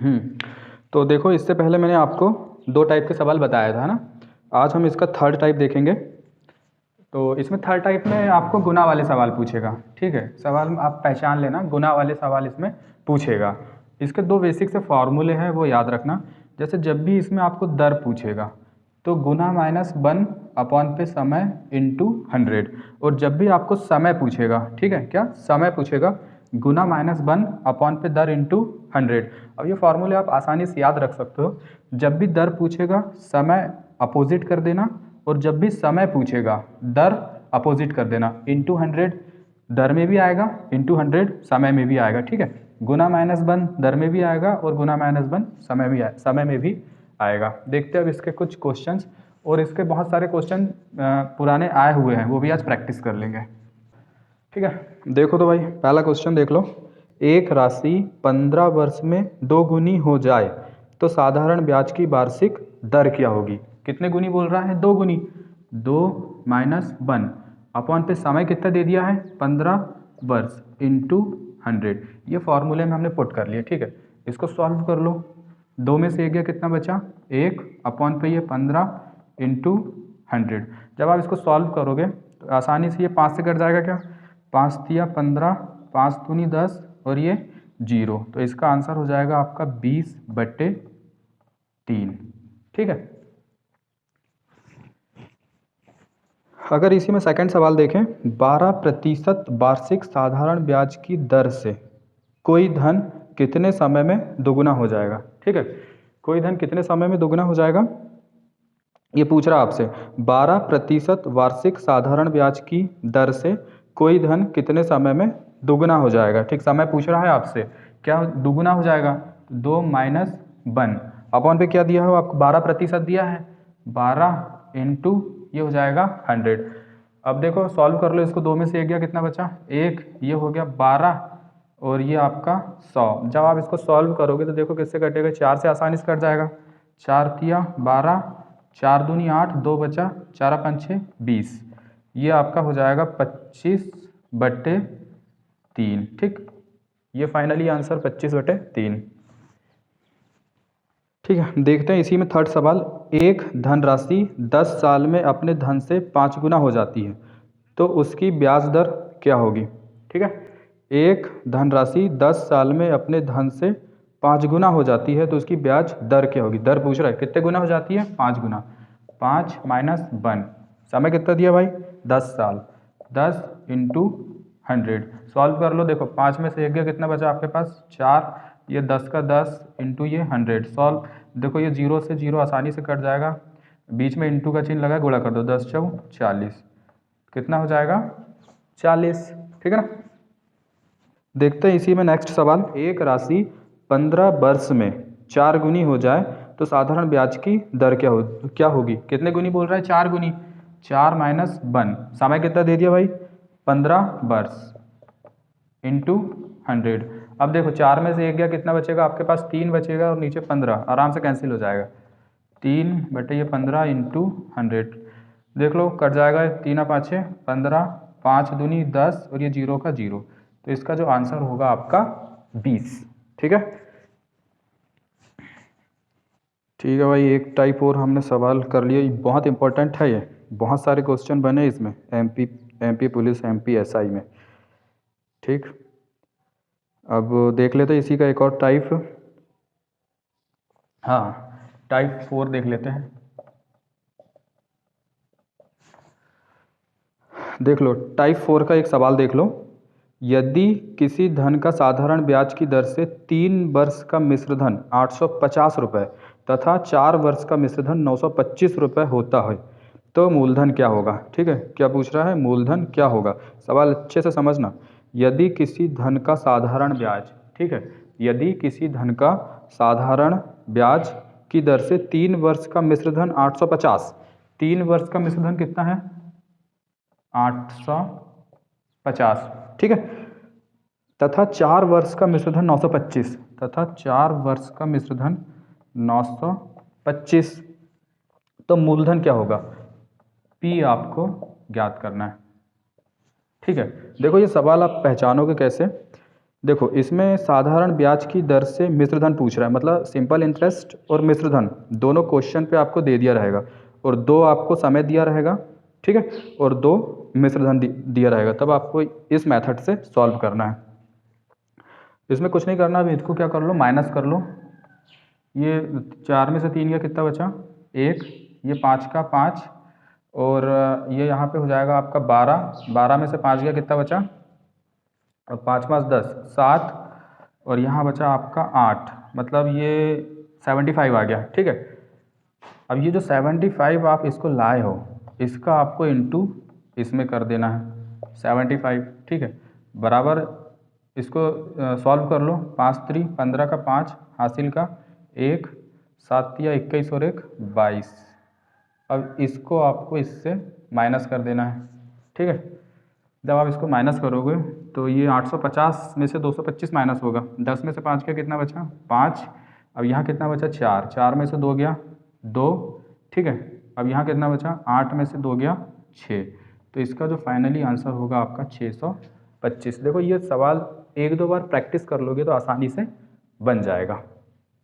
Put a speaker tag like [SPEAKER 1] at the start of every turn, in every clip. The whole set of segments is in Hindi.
[SPEAKER 1] हम्म तो देखो, इससे पहले मैंने आपको दो टाइप के सवाल बताया था ना। आज हम इसका थर्ड टाइप देखेंगे। तो इसमें थर्ड टाइप में आपको गुना वाले सवाल पूछेगा। ठीक है, सवाल आप पहचान लेना, गुना वाले सवाल इसमें पूछेगा। इसके दो बेसिक से फॉर्मूले हैं, वो याद रखना। जैसे जब भी इसमें आपको दर पूछेगा तो गुना माइनस 1 पे समय इंटू 100। और जब भी आपको समय पूछेगा, ठीक है, क्या समय पूछेगा, गुना -1 पे दर इंटू 100। अब ये फॉर्मूले आप आसानी से याद रख सकते हो। जब भी दर पूछेगा समय अपोजिट कर देना, और जब भी समय पूछेगा दर अपोजिट कर देना। इंटू 100 दर में भी आएगा, इंटू 100 समय में भी आएगा। ठीक है, गुना -1 दर में भी आएगा और गुना -1 समय में भी आएगा। देखते हैं अब इसके कुछ क्वेश्चंस, और इसके बहुत सारे क्वेश्चन पुराने आए हुए हैं, वो भी आज प्रैक्टिस कर लेंगे। ठीक है, देखो तो भाई, पहला क्वेश्चन देख लो। एक राशि 15 वर्ष में 2 गुनी हो जाए तो साधारण ब्याज की वार्षिक दर क्या होगी। कितने गुनी बोल रहा है, 2 गुनी। 2 माइनस 1 अपॉन पे समय कितना दे दिया है, 15 वर्ष इंटू 100। ये फॉर्मूले में हमने पुट कर लिया। ठीक है, इसको सॉल्व कर लो। 2 में से 1 गया, कितना बचा, 1 अपॉन पे ये 15 इंटू 100। जब आप इसको सॉल्व करोगे तो आसानी से ये 5 से कट जाएगा। क्या, 5 दिया 15, 5 दूनी 10 और ये 0। तो इसका आंसर हो जाएगा आपका 20/3। ठीक है, अगर इसी में सेकंड सवाल देखें, 12% वार्षिक साधारण ब्याज की दर से कोई धन कितने समय में दोगुना हो जाएगा। ठीक है, कोई धन कितने समय में दोगुना हो जाएगा, ये पूछ रहा आपसे। 12% वार्षिक साधारण ब्याज की दर से कोई धन कितने समय में दोगुना हो जाएगा। ठीक, समय पूछ रहा है आपसे, क्या दोगुना हो जाएगा, 2 माइनस 1 अपॉन पे क्या दिया हो आपको, 12% दिया है, 12 इंटू ये हो जाएगा 100। अब देखो सॉल्व कर लो इसको। 2 में से 1 गया, कितना बचा, 1, ये हो गया 12 और ये आपका 100। जब आप इसको सॉल्व करोगे तो देखो किससे कटेगा, 4 से आसानी से कट जाएगा। 4 दिया 12, 4 दूनी 8, 2 बचा, 4 5 6 20। ये आपका हो जाएगा 25/3। ठीक, ये फाइनली आंसर 25/3। ठीक है, देखते हैं इसी में थर्ड सवाल। एक धनराशि 10 साल में अपने धन से 5 गुना हो जाती है तो उसकी ब्याज दर क्या होगी। ठीक है, एक धनराशि 10 साल में अपने धन से 5 गुना हो जाती है तो उसकी ब्याज दर क्या होगी। दर पूछ रहा है कितने गुना हो जाती है, 5 गुना। 5 माइनस 1, समय कितना दिया भाई, 10 साल, 10 इंटू 100। सॉल्व कर लो। देखो 5 में से 1 गया, कितना बचा आपके पास, 4, ये 10 का 10 इंटू ये 100। सॉल्व, देखो ये 0 से 0 आसानी से कट जाएगा, बीच में इंटू का चिन्ह लगा, गुणा कर दो, 10 चौ 40, कितना हो जाएगा, 40। ठीक है ना, देखते हैं इसी में नेक्स्ट सवाल। एक राशि 15 वर्ष में 4 गुनी हो जाए तो साधारण ब्याज की दर क्या होगी। कितने गुनी बोल रहा है, 4 गुनी। 4 माइनस 1, समय कितना दे दिया भाई, 15 वर्ष इंटू 100। अब देखो 4 में से 1 गया, कितना बचेगा आपके पास, 3 बचेगा और नीचे 15 आराम से कैंसिल हो जाएगा। 3/15 इंटू 100, देख लो कट जाएगा, 3 5 15, 5 दूनी 10 और ये 0 का 0। तो इसका जो आंसर होगा आपका 20। ठीक है, ठीक है भाई, एक टाइप और हमने सवाल कर लिया। ये बहुत इंपॉर्टेंट है, ये बहुत सारे क्वेश्चन बने इसमें, एमपी पुलिस, एमपी एसआई में। ठीक, अब देख लेते हैं इसी का एक और टाइप। हाँ, टाइप 4 देख लेते हैं। देख लो, टाइप 4 का एक सवाल देख लो। यदि किसी धन का साधारण ब्याज की दर से 3 वर्ष का मिश्र धन 850 रुपये तथा 4 वर्ष का मिश्र धन 925 रुपये होता है तो मूलधन क्या होगा। ठीक है, क्या पूछ रहा है, मूलधन क्या होगा। सवाल अच्छे से समझना। यदि किसी धन का साधारण ब्याज, ठीक है, यदि किसी धन का साधारण ब्याज की दर से 3 वर्ष का मिश्र धन 850, 3 वर्ष का मिश्र धन कितना है, 850। ठीक है, तथा 4 वर्ष का मिश्रधन 925, तथा 4 वर्ष का मिश्रधन 925, तो मूलधन क्या होगा, P आपको ज्ञात करना है। ठीक है, देखो ये सवाल आप पहचानोगे कैसे। देखो इसमें साधारण ब्याज की दर से मिश्र धन पूछ रहा है, मतलब सिंपल इंटरेस्ट और मिश्र धन दोनों क्वेश्चन पे आपको दे दिया रहेगा, और दो आपको समय दिया रहेगा, ठीक है, और दो मिश्र धन दिया रहेगा, तब आपको इस मेथड से सॉल्व करना है। इसमें कुछ नहीं करना, अभी इसको क्या कर लो, माइनस कर लो। ये 4 में से 3 का कितना बचा, 1, ये 5 का 5, और ये यहाँ पे हो जाएगा आपका 12, 12 में से 5 गया कितना बचा, और 5 5 10 7, और यहाँ बचा आपका 8, मतलब ये 75 आ गया, ठीक है। अब ये जो 75 आप इसको लाए हो, इसका आपको इंटू इसमें कर देना है 75, ठीक है, बराबर इसको सॉल्व कर लो। 5 3 15 का 5 हासिल का 1, 7 या 21 और 1 22। अब इसको आपको इससे माइनस कर देना है, ठीक है। जब आप इसको माइनस करोगे तो ये 850 में से 225 माइनस होगा, 10 में से 5 का कितना बचा, 5। अब यहाँ कितना बचा, 4, 4 में से 2 गया 2, ठीक है। अब यहाँ कितना बचा, 8 में से 2 गया 6, तो इसका जो फाइनली आंसर होगा आपका 625। देखो ये सवाल एक दो बार प्रैक्टिस कर लोगे तो आसानी से बन जाएगा,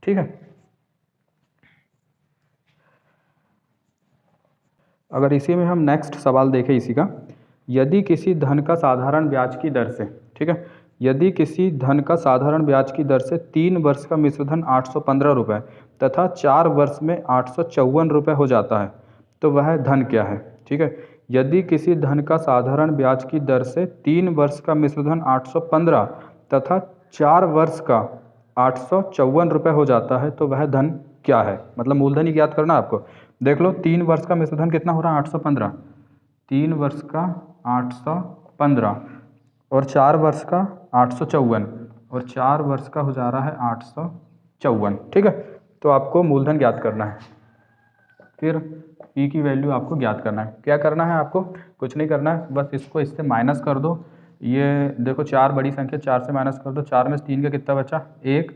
[SPEAKER 1] ठीक है। अगर इसी में हम नेक्स्ट सवाल देखें इसी का, यदि किसी धन का साधारण ब्याज की दर से, ठीक है, यदि किसी धन का साधारण ब्याज की दर से 3 वर्ष का मिश्रधन 815 रुपये तथा 4 वर्ष में 854 रुपये हो जाता है, तो वह धन क्या है, ठीक है। यदि किसी धन का साधारण ब्याज की दर से 3 वर्ष का मिश्रधन 815 तथा 4 वर्ष का 854 रुपये हो जाता है, तो वह धन क्या है, मतलब मूलधन ही ज्ञात करना आपको। देख लो 3 वर्ष का मिश्रधन कितना हो रहा है, 815, 3 वर्ष का 815, और 4 वर्ष का 854, और 4 वर्ष का हो जा रहा है 854, ठीक है। तो आपको मूलधन ज्ञात करना है, फिर पी की वैल्यू आपको ज्ञात करना है। क्या करना है आपको, कुछ नहीं करना है, बस इसको इससे माइनस कर दो। ये देखो 4 बड़ी संख्या, 4 से माइनस कर दो, 4 में से 3 का कितना बचा, 1।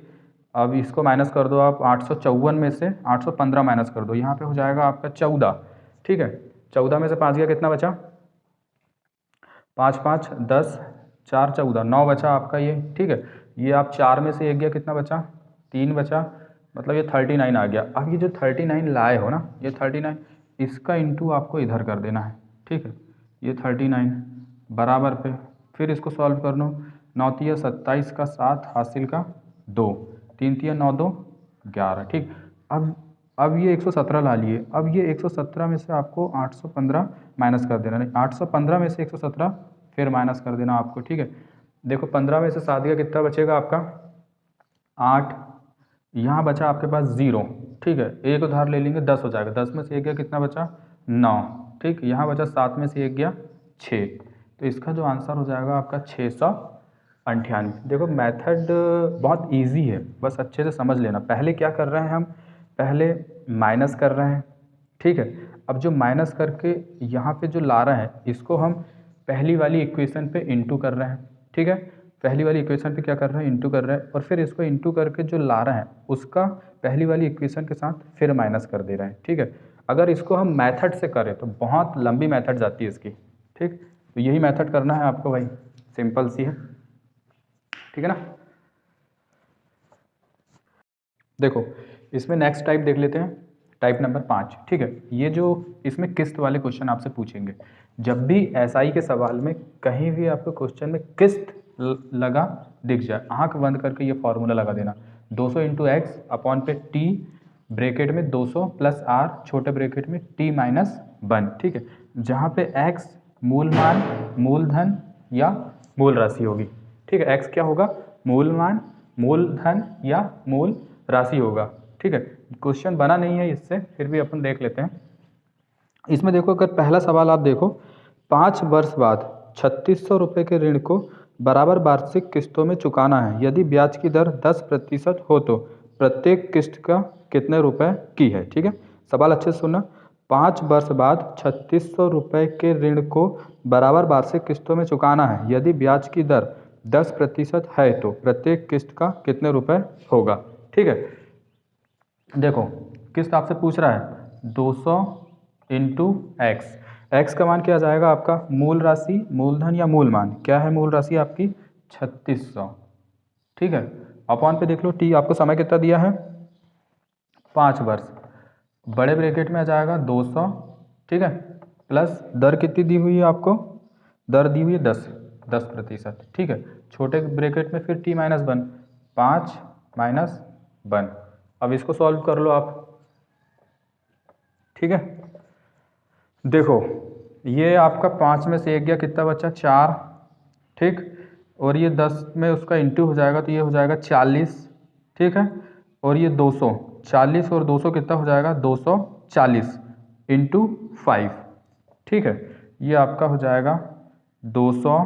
[SPEAKER 1] अब इसको माइनस कर दो आप, 854 में से 815 माइनस कर दो, यहाँ पे हो जाएगा आपका 14, ठीक है। 14 में से 5 गया कितना बचा, 5 5 10, 4 14, 9 बचा आपका ये, ठीक है। ये आप 4 में से 1 गया कितना बचा, 3 बचा, मतलब ये 39 आ गया। अब ये जो 39 लाए हो ना, ये 39 इसका इंटू आपको इधर कर देना है, ठीक है। ये 39 बराबर पे, फिर इसको सॉल्व कर लो। 9 तिया 27 का 7 हासिल का 2, 3 तिया 9 2 11, ठीक। अब ये 117 ला लिए, अब ये 117 में से आपको 815 माइनस कर देना, नहीं 815 में से 117 फिर माइनस कर देना आपको, ठीक है। देखो 15 में से 7 का कितना बचेगा आपका, 8, यहाँ बचा आपके पास 0, ठीक है। एक उधार ले लेंगे 10 हो जाएगा, 10 में से 1 गया कितना बचा, 9, ठीक। यहाँ बचा 7 में से 1 गया 6, तो इसका जो आंसर हो जाएगा आपका 698। देखो मेथड बहुत इजी है, बस अच्छे से समझ लेना। पहले क्या कर रहे हैं हम, पहले माइनस कर रहे हैं, ठीक है। अब जो माइनस करके यहाँ पे जो ला रहे हैं, इसको हम पहली वाली इक्वेशन पे इंटू कर रहे हैं, ठीक है। पहली वाली इक्वेशन पे क्या कर रहे हैं, इंटू कर रहे हैं, और फिर इसको इंटू करके जो ला रहे हैं उसका पहली वाली इक्वेशन के साथ फिर माइनस कर दे रहे हैं, ठीक है। अगर इसको हम मेथड से करें तो बहुत लंबी मेथड जाती है इसकी, ठीक। तो यही मेथड करना है आपको भाई, सिंपल सी है, ठीक है ना। देखो इसमें नेक्स्ट टाइप देख लेते हैं, टाइप नंबर 5, ठीक है। ये जो इसमें किस्त वाले क्वेश्चन आपसे पूछेंगे, जब भी एसआई के सवाल में कहीं भी आपको क्वेश्चन में किस्त लगा दिख जाए, आँख बंद करके ये फॉर्मूला लगा देना, 200 इंटू एक्स अपॉन पे टी, ब्रैकेट में 200 प्लस आर, छोटे ब्रैकेट में टी माइनस 1, ठीक है। जहाँ पे एक्स मूलमान, मूलधन या मूल राशि होगी, ठीक है। एक्स क्या होगा, मूलमान, मूलधन या मूल राशि होगा, ठीक है। क्वेश्चन बना नहीं है इससे, फिर भी अपन देख लेते हैं। इसमें देखो अगर पहला सवाल आप देखो, 5 वर्ष बाद 3600 रुपये के ऋण को बराबर वार्षिक किस्तों में चुकाना है, यदि ब्याज की दर 10% हो तो प्रत्येक किस्त का कितने रुपए की है, ठीक है। सवाल अच्छे से सुनना, 5 वर्ष बाद 3600 रुपये के ऋण को बराबर वार्षिक किस्तों में चुकाना है, यदि ब्याज की दर 10% है तो प्रत्येक किस्त का कितने रुपए होगा, ठीक है। देखो किस्त आपसे पूछ रहा है 200 इंटू एक्स, एक्स का मान क्या आ जाएगा आपका, मूल राशि, मूलधन या मूल मान, क्या है मूल राशि आपकी 3600, ठीक है। अपॉन पे देख लो टी आपको समय कितना दिया है 5 वर्ष, बड़े ब्रैकेट में आ जाएगा 200, ठीक है, प्लस दर कितनी दी हुई है आपको, दर दी हुई है 10%, ठीक है। छोटे ब्रैकेट में फिर टी माइनस 1, 5 माइनस 1। अब इसको सॉल्व कर लो आप, ठीक है। देखो ये आपका 5 में से 1 गया, कितना बचा 4, ठीक, और ये 10 में उसका इंटू हो जाएगा तो ये हो जाएगा 40, ठीक है, और ये 200, 40 और 200 कितना हो जाएगा 240 इंटू 5, ठीक है। ये आपका हो जाएगा 200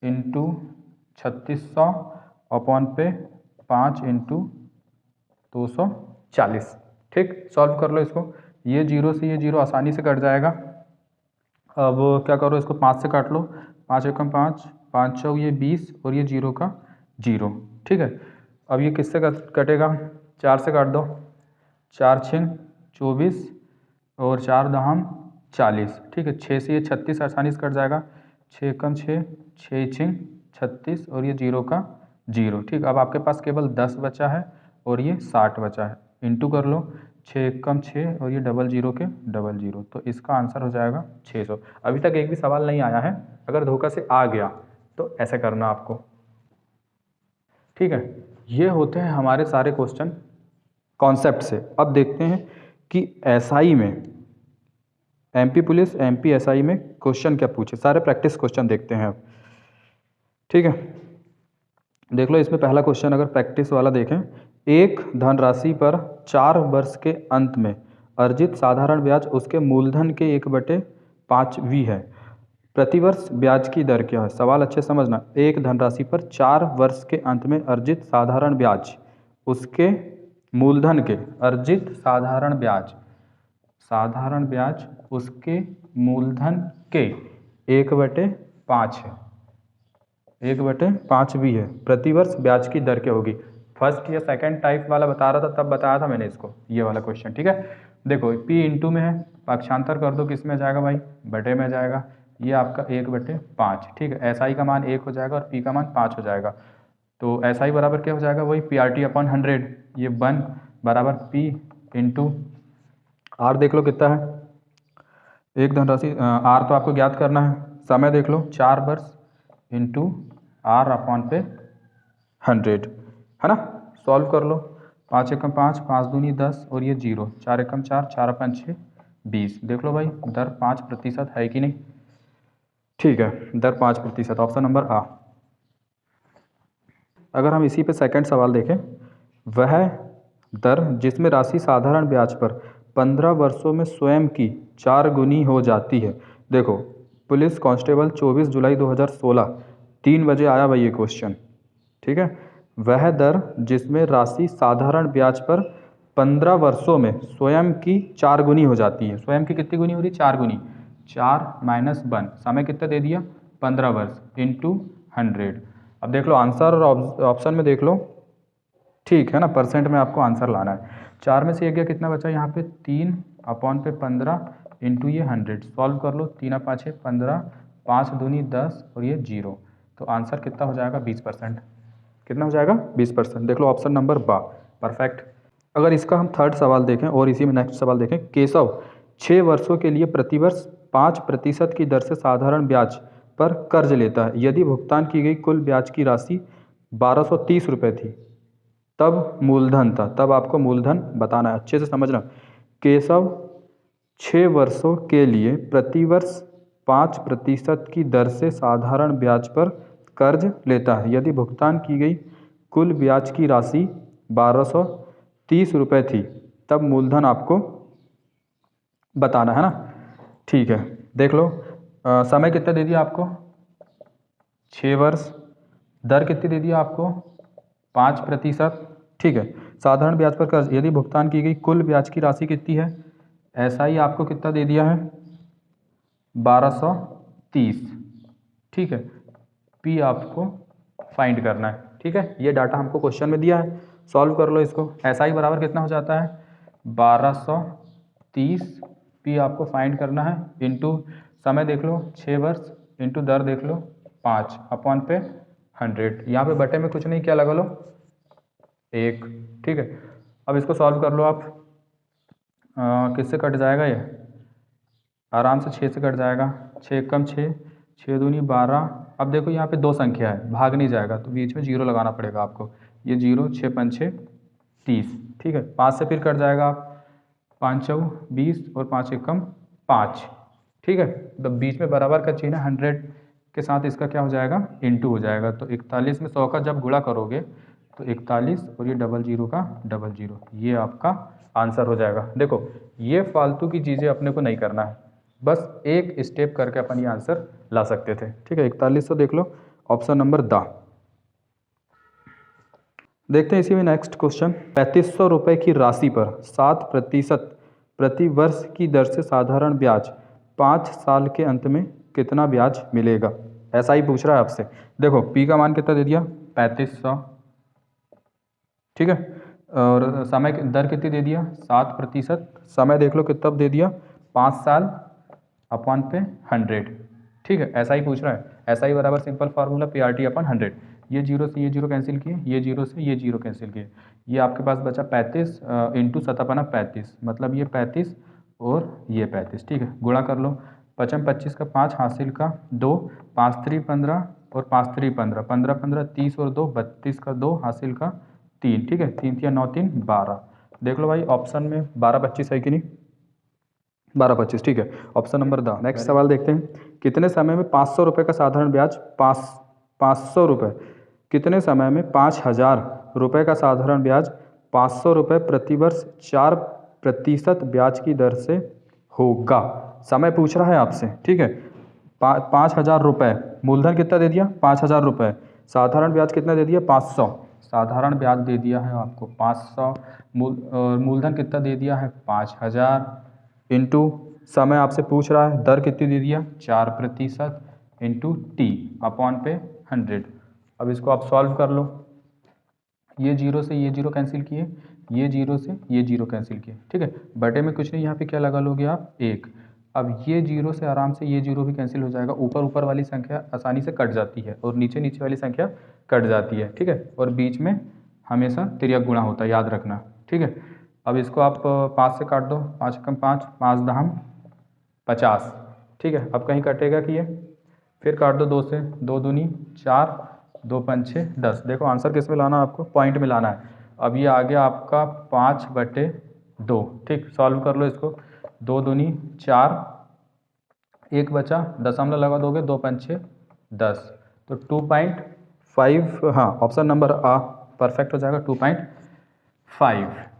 [SPEAKER 1] इंटू 3600 अपॉन पे 5 इंटू 240, ठीक। सॉल्व कर लो इसको, ये जीरो से ये जीरो आसानी से कट जाएगा। अब क्या करो, इसको 5 से काट लो, 5 एकम 5, 5 चौक ये 20 और ये जीरो का जीरो, ठीक है। अब ये किससे कटेगा, 4 से काट दो, 4 छिंग 24 और 4 दहम 40, ठीक है। 6 से ये 36 आसानी से कट जाएगा, 6 एकम 6, 6 छिंग 36 और ये जीरो का जीरो, ठीक। अब आपके पास केवल 10 बचा है और ये 60 बचा है, इंटू कर लो, 6 एकम 6 और ये डबल जीरो के डबल जीरो, तो इसका आंसर हो जाएगा 600। अभी तक एक भी सवाल नहीं आया है, अगर धोखा से आ गया तो ऐसे करना आपको, ठीक है। ये होते हैं हमारे सारे क्वेश्चन कॉन्सेप्ट से। अब देखते हैं कि एसआई में, एमपी पुलिस एमपी एसआई में क्वेश्चन क्या पूछे, सारे प्रैक्टिस क्वेश्चन देखते हैं अब, ठीक है। देख लो इसमें पहला क्वेश्चन अगर प्रैक्टिस वाला देखें, एक धनराशि पर 4 वर्ष के अंत में अर्जित साधारण ब्याज उसके मूलधन के 1/5वीं है, प्रतिवर्ष ब्याज की दर क्या है। सवाल अच्छे समझना, एक धनराशि पर 4 वर्ष के अंत में अर्जित साधारण ब्याज उसके मूलधन के, अर्जित साधारण ब्याज उसके मूलधन के 1/5 है, 1/5 भी है, प्रतिवर्ष ब्याज की दर क्या होगी। फर्स्ट या सेकंड टाइप वाला बता रहा था, तब बताया था मैंने इसको, ये वाला क्वेश्चन, ठीक है। देखो पी इंटू में है, पाक्षांतर कर दो, किस में जाएगा भाई, बटे में जाएगा, ये आपका 1/5, ठीक है। एस आई का मान 1 हो जाएगा और पी का मान 5 हो जाएगा, तो एस आई बराबर क्या हो जाएगा, वही पी आर टी अपॉन 100, ये 1 बराबर पी इंटू आर, देख लो कितना है, एक धनराशि आर तो आपको ज्ञात करना है, समय देख लो 4 वर्ष इंटू आर अपॉन पे 100, है ना। सॉल्व कर लो, 5 एकम 5, 5 दूनी 10 और ये जीरो, 4 एकम 4, 4 अपन 6 20, देख लो भाई दर 5% है कि नहीं, ठीक है, दर 5%, ऑप्शन नंबर आ। अगर हम इसी पे सेकंड सवाल देखें, वह दर जिसमें राशि साधारण ब्याज पर 15 वर्षों में स्वयं की 4 गुनी हो जाती है। देखो पुलिस कांस्टेबल 24 जुलाई 2016 3 बजे आया भाई ये क्वेश्चन, ठीक है। वह दर जिसमें राशि साधारण ब्याज पर 15 वर्षों में स्वयं की 4 गुनी हो जाती है, स्वयं की कितनी गुनी हो रही है, 4 गुनी, 4 माइनस 1, समय कितना दे दिया 15 वर्ष इंटू 100। अब देख लो आंसर और ऑप्शन में देख लो, ठीक है ना, परसेंट में आपको आंसर लाना है। 4 में से 1 गया, कितना बचा यहाँ पे 3 अपॉन पे 15 इंटू ये 100, सॉल्व कर लो, 3 5 15, 5 दूनी 10 और ये जीरो, तो आंसर कितना हो जाएगा 20%, कितना हो जाएगा 20%, देख लो ऑप्शन नंबर बा, परफेक्ट। अगर इसका हम थर्ड सवाल देखें और इसी में नेक्स्ट सवाल देखें, केशव 6 वर्षों के लिए प्रतिवर्ष 5% की दर से साधारण ब्याज पर कर्ज लेता है, यदि भुगतान की गई कुल ब्याज की राशि 1230 रुपये थी, तब मूलधन था, तब आपको मूलधन बताना है, अच्छे से समझना। केशव 6 वर्षों के लिए प्रतिवर्ष 5% की दर से साधारण ब्याज पर कर्ज लेता है, यदि भुगतान की गई कुल ब्याज की राशि 1230 रुपये थी, तब मूलधन आपको बताना है ना, ठीक है। देख लो समय कितना दे दिया आपको 6 वर्ष, दर कितनी दे दिया आपको 5%, ठीक है। साधारण ब्याज पर कर्ज, यदि भुगतान की गई कुल ब्याज की राशि कितनी है, ऐसा ही आपको कितना दे दिया है 1230, ठीक है। पी आपको फाइंड करना है, ठीक है, ये डाटा हमको क्वेश्चन में दिया है, सॉल्व कर लो इसको। ऐसा ही बराबर कितना हो जाता है 1230, पी आपको फाइंड करना है, इंटू समय देख लो 6 वर्ष, इंटू दर देख लो 5 अपॉन पे 100। यहाँ पे बटे में कुछ नहीं, क्या लगा लो 1, ठीक है। अब इसको सॉल्व कर लो आप। किससे कट जाएगा ये, आराम से 6 से कट जाएगा। 6 कम 6, 6 दूनी 12। अब देखो यहाँ पे दो संख्या है, भाग नहीं जाएगा तो बीच में जीरो लगाना पड़ेगा आपको। ये जीरो, 6 पंचे 30, ठीक है। 5 से फिर कट जाएगा आप, 5 चौ 20 और 5 एकम 5, ठीक है। तो बीच में बराबर का चिन्ह है, 100 के साथ इसका क्या हो जाएगा, इंटू हो जाएगा। तो 41 में 100 का जब गुणा करोगे तो 41 और ये डबल जीरो का डबल जीरो, ये आपका आंसर हो जाएगा। देखो ये फालतू की चीज़ें अपने को नहीं करना है, बस एक स्टेप करके अपन ये आंसर ला सकते थे, ठीक है। 4100 देख लो, ऑप्शन नंबर द। देखते हैं इसी में नेक्स्ट क्वेश्चन। 3500 रुपये की राशि पर 7% प्रति वर्ष की दर से साधारण ब्याज 5 साल के अंत में कितना ब्याज मिलेगा, ऐसा ही पूछ रहा है आपसे। देखो पी का मान कितना दे दिया 3500, ठीक है। और समय दर कितनी दे दिया 7%, समय देख लो कितना दे दिया 5 साल अपॉन पे 100, ठीक है। ऐसा ही पूछ रहा है, ऐसा ही बराबर सिंपल फार्मूला PRT अपॉन 100। ये जीरो से ये जीरो कैंसिल किए, ये जीरो से ये जीरो कैंसिल किए, ये आपके पास बचा 35 इंटू 7/35, मतलब ये 35 और ये 35, ठीक है। गुणा कर लो, 5 25 का 5 हासिल का 2, 5 3 15 और 5 3 15, 15 15 30 और 2 32 का 2 हासिल का 3, ठीक है। 3 3 9 3 12। देख लो भाई ऑप्शन में 12 25 है कि नहीं, 12 25, ठीक है। Option number the. नेक्स्ट सवाल देखते हैं। कितने समय में 500 रुपये का साधारण ब्याज 500 रुपये, कितने समय में 5000 रुपये का साधारण ब्याज 500 रुपये प्रतिवर्ष 4% ब्याज की दर से होगा, समय पूछ रहा है आपसे, ठीक है। 5000 रुपये, मूलधन कितना दे दिया 5000 रुपये, साधारण ब्याज कितना दे दिया 500, साधारण ब्याज दे दिया है आपको 500, मूलधन कितना दे दिया है 5000, इंटू समय आपसे पूछ रहा है दर कितनी दे दिया 4%, इंटू टी अपॉन पे 100। अब इसको आप सॉल्व कर लो, ये जीरो से ये जीरो कैंसिल किए, ये जीरो से ये जीरो कैंसिल किए, ठीक है। बटे में कुछ नहीं, यहाँ पे क्या लगा लोगे आप 1। अब ये जीरो से आराम से ये जीरो भी कैंसिल हो जाएगा, ऊपर ऊपर वाली संख्या आसानी से कट जाती है और नीचे नीचे वाली संख्या कट जाती है, ठीक है। और बीच में हमेशा तिर्यक गुणा होता है, याद रखना, ठीक है। अब इसको आप 5 से काट दो, 5 कम 5, 5 दहम 50, ठीक है। अब कहीं कटेगा कि ये, फिर काट दो 2 से, 2 दूनी 4, 2 पंचे 10। देखो आंसर किस में लाना है आपको, पॉइंट में लाना है। अब ये आ गया आपका 5/2, ठीक। सॉल्व कर लो इसको, 2 दूनी 4, 1 बचा, दशमलव लगा दोगे, 2 पंचे 10, तो 2.5, हाँ ऑप्शन नंबर आ परफेक्ट हो जाएगा, 2.5।